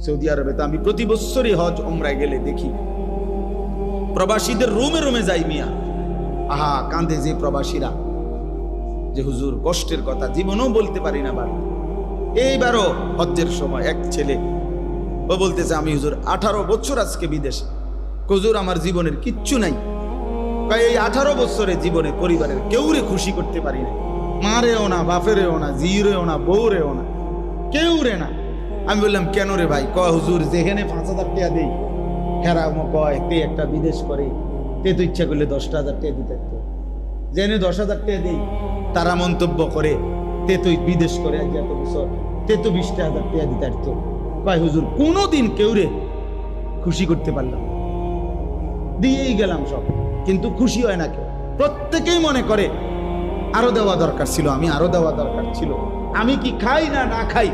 Saudi আরবে তো আমি প্রতি বছরই হজ উমরায় গেলে দেখি প্রবাসীদের রুমে রুমে যাই মিয়া, আহা কাঁদে যে প্রবাসীরা, যে হুজুর কষ্টের কথা জীবনেও বলতে পারি না। বার এইবারও হজ্জের সময় এক ছেলে ও বলতেছে আমি হুজুর 18 বছর আজকে বিদেশে, হুজুর আমার জীবনের কিচ্ছু নাই, এই 18 বছরে জীবনে পরিবারের কেউরে খুশি করতে পারি না, মারেও না, বাপেরেও না, জিরেও না, বউরেও না, কেউ রে না। আমি বললাম কেন রে ভাই? কয় হুজুর যেখানে 5,000 টাকা দেই হেরা কয় তে একটা বিদেশ করে, তে তো ইচ্ছা করলে 10,000 টাকা দিতে পারতো, জেনে 10,000 টাকা দিই, তারা মন্তব্য করে তে তো বিদেশ করে আজ এত বছর, তে তো 20,000 টাকা দিতে পারতো। কয় হুজুর কোনোদিন কেউ রে খুশি করতে পারলাম, দিয়েই গেলাম সব, কিন্তু খুশি হয় না কেউ। প্রত্যেকেই মনে করে আরো দেওয়া দরকার ছিল, আমি আরো দেওয়া দরকার ছিল, আমি কি খাই না না খাই